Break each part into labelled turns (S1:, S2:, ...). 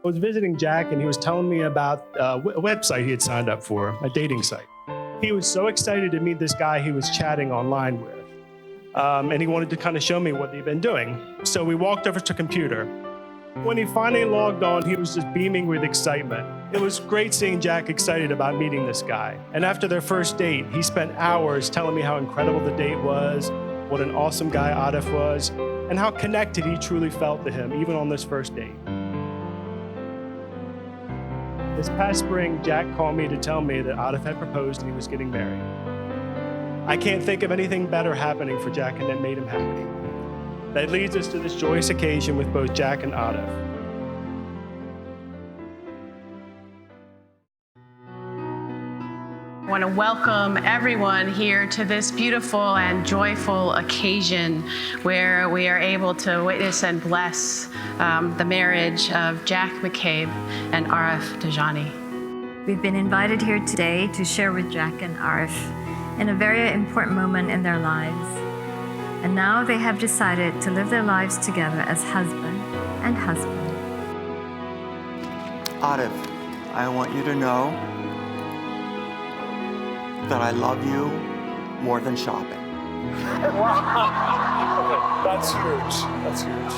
S1: I was visiting Jack and he was telling me about a website he had signed up for, a dating site. He was so excited to meet this guy he was chatting online with. And he wanted to kind of show me what he'd been doing. So we walked over to computer. When he finally logged on, he was just beaming with excitement. It was great seeing Jack excited about meeting this guy. And after their first date, he spent hours telling me how incredible the date was, what an awesome guy Aref was, and how connected he truly felt to him, even on this first date. This past spring, Jack called me to tell me that Aref had proposed and he was getting married. I can't think of anything better happening for Jack and that made him happy. That leads us to this joyous occasion with both Jack and Aref.
S2: I want to welcome everyone here to this beautiful and joyful occasion where we are able to witness and bless the marriage of Jack McCabe and Aref Dajani.
S3: We've been invited here today to share with Jack and Aref in a very important moment in their lives. And now they have decided to live their lives together as husband and husband.
S4: Aref, I want you to know that I love you more than shopping.
S5: Wow! That's huge. That's huge.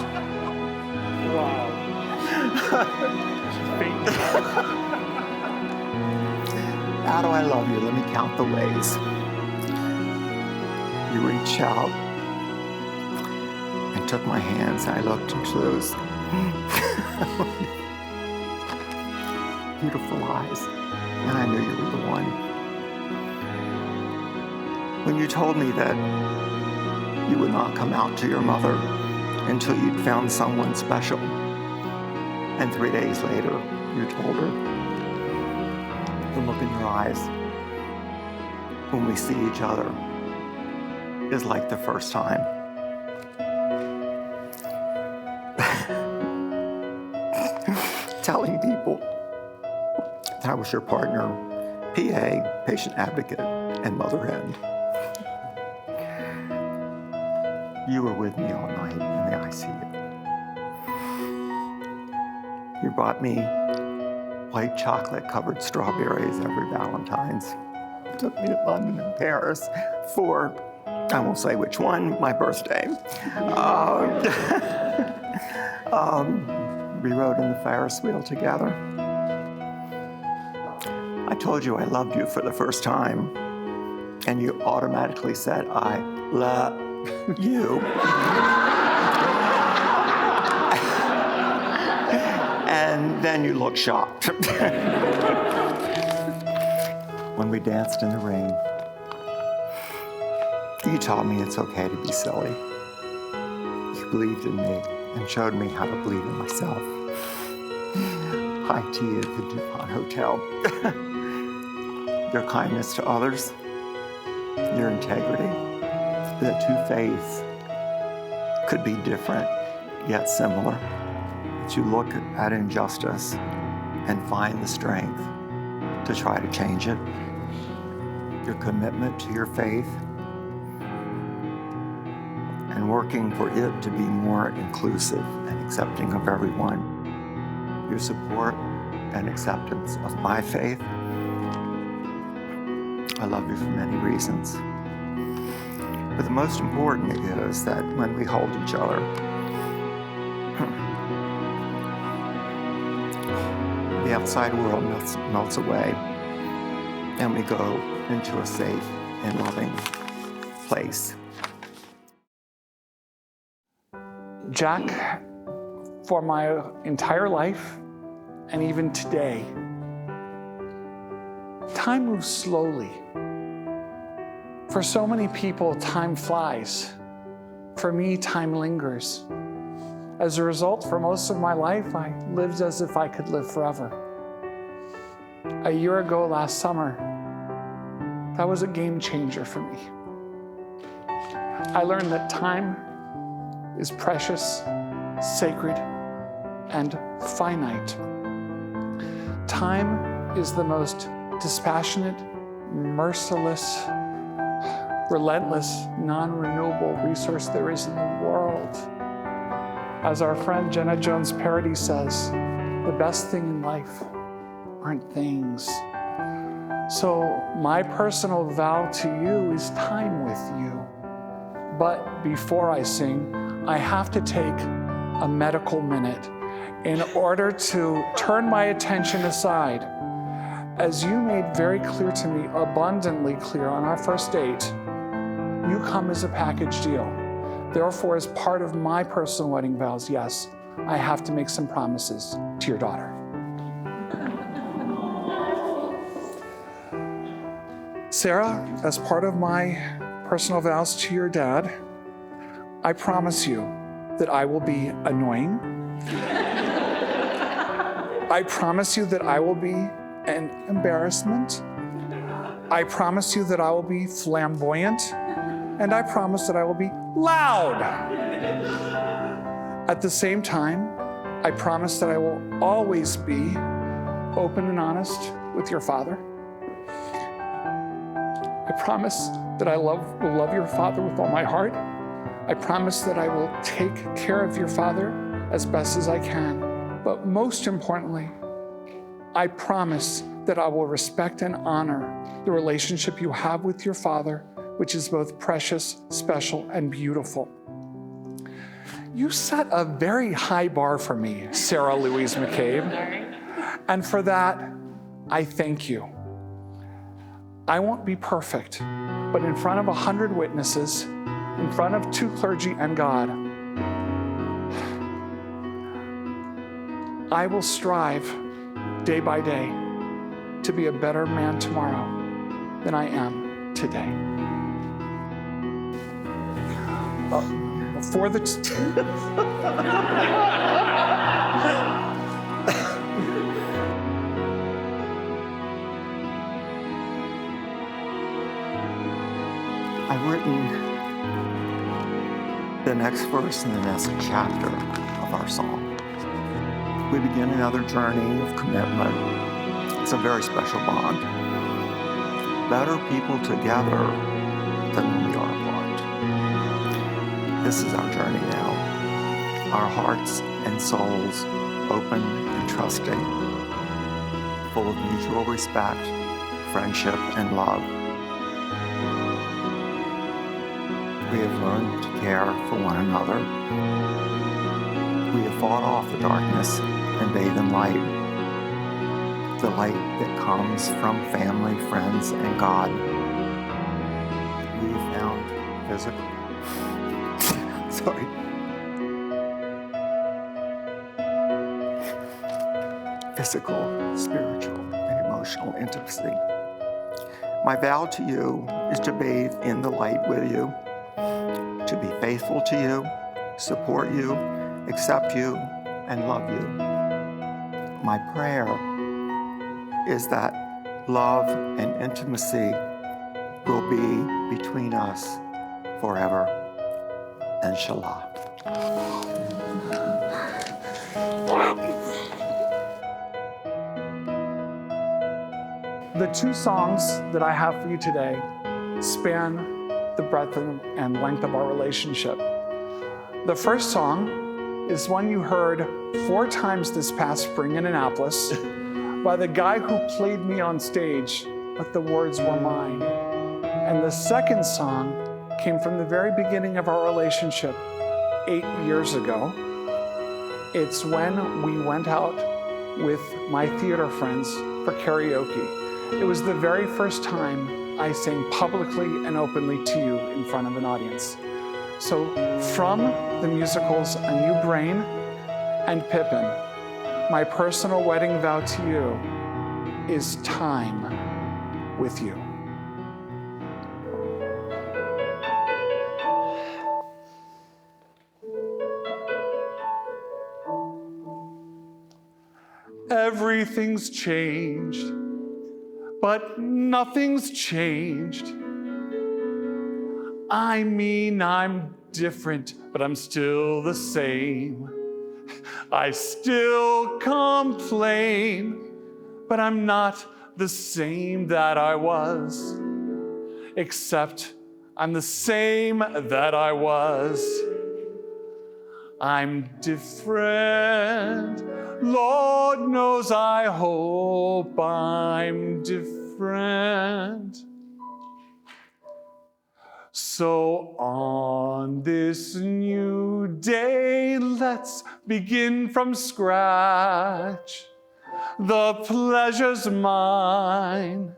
S5: Wow.
S4: How do I love you? Let me count the ways. You reached out and took my hands, and I looked into those beautiful eyes, and I knew you were the one. When you told me that you would not come out to your mother until you'd found someone special, and 3 days later, you told her, the look in your eyes when we see each other is like the first time. Telling people that I was your partner, PA, patient advocate, and mother hen. You were with me all night in the ICU. You brought me white chocolate-covered strawberries every Valentine's. You took me to London and Paris for, I won't say which one, my birthday. We rode in the Ferris wheel together. I told you I loved you for the first time, and you automatically said, I love you. And then you looked shocked. When we danced in the rain, you told me it's okay to be silly. You believed in me and showed me how to believe in myself. High tea at the DuPont Hotel. Your kindness to others, your integrity, the two faiths could be different, yet similar. That you look at injustice and find the strength to try to change it. Your commitment to your faith and working for it to be more inclusive and accepting of everyone. Your support and acceptance of my faith. I love you for many reasons. But the most important is that when we hold each other, the outside world melts away, and we go into a safe and loving place.
S5: Jack, for my entire life, and even today, time moves slowly. For so many people, time flies. For me, time lingers. As a result, for most of my life, I lived as if I could live forever. A year ago last summer, that was a game changer for me. I learned that time is precious, sacred, and finite. Time is the most dispassionate, merciless, relentless, non-renewable resource there is in the world. As our friend Jenna Jones Parody says, the best thing in life aren't things. So my personal vow to you is time with you. But before I sing, I have to take a medical minute in order to turn my attention aside. As you made very clear to me, abundantly clear on our first date, you come as a package deal. Therefore, as part of my personal wedding vows, yes, I have to make some promises to your daughter. Sarah, as part of my personal vows to your dad, I promise you that I will be annoying. I promise you that I will be an embarrassment. I promise you that I will be flamboyant. And I promise that I will be loud. At the same time, I promise that I will always be open and honest with your father. I promise that I will love your father with all my heart. I promise that I will take care of your father as best as I can. But most importantly, I promise that I will respect and honor the relationship you have with your father, which is both precious, special, and beautiful. You set a very high bar for me, Sarah Louise McCabe. And for that, I thank you. I won't be perfect, but in front of 100 witnesses, in front of 2 clergy and God, I will strive day by day to be a better man tomorrow than I am today. For the
S4: I've written the next verse in the next chapter of our song. We begin another journey of commitment. It's a very special bond. Better people together than when we are apart. This is our journey now. Our hearts and souls open and trusting, full of mutual respect, friendship, and love. We have learned to care for one another. We have fought off the darkness and bathed in light. The light that comes from family, friends, and God. We have found physical, physical, spiritual, and emotional intimacy. My vow to you is to bathe in the light with you, to be faithful to you, support you, accept you, and love you. My prayer is that love and intimacy will be between us forever. Inshallah.
S5: The 2 songs that I have for you today span the breadth and length of our relationship. The first song is one you heard 4 times this past spring in Annapolis by the guy who played me on stage, but the words were mine. And the second song came from the very beginning of our relationship 8 years ago. It's when we went out with my theater friends for karaoke. It was the very first time I sang publicly and openly to you in front of an audience. So from the musicals A New Brain and Pippin, my personal wedding vow to you is time with you. Everything's changed, but nothing's changed. I mean, I'm different, but I'm still the same. I still complain, but I'm not the same that I was, except I'm the same that I was. I'm different. Lord knows I hope I'm different. So on this new day, let's begin from scratch. The pleasure's mine.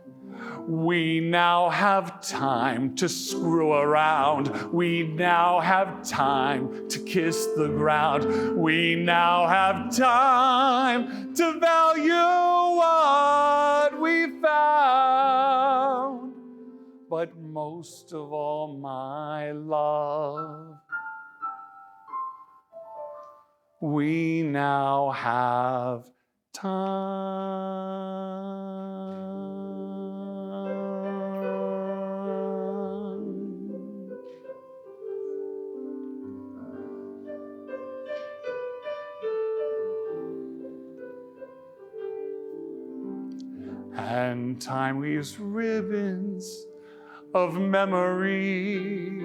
S5: We now have time to screw around. We now have time to kiss the ground. We now have time to value what we found. But most of all, my love, we now have time. And time weaves ribbons of memory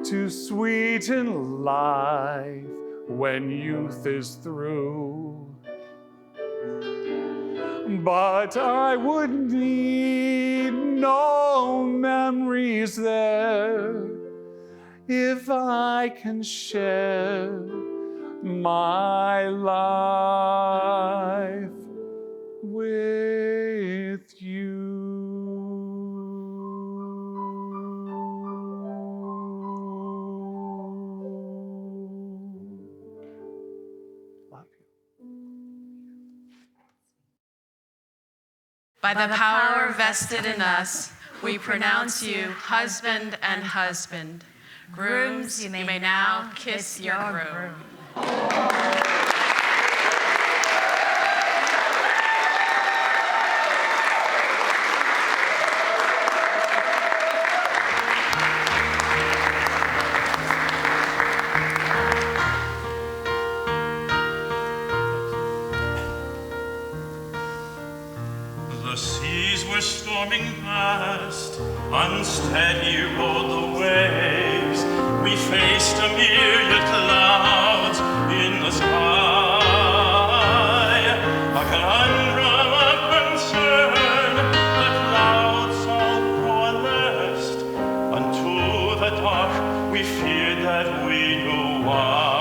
S5: to sweeten life when youth is through. But I would need no memories there if I can share my life with you. Love you.
S2: By the power vested in us, we pronounce you husband and husband. Grooms, you may now kiss your groom.
S6: The seas were storming past, unsteady rode the waves. We faced a myriad clouds in the sky. A conundrum of concern, the clouds all coalesced. Unto the dark we feared that we knew why.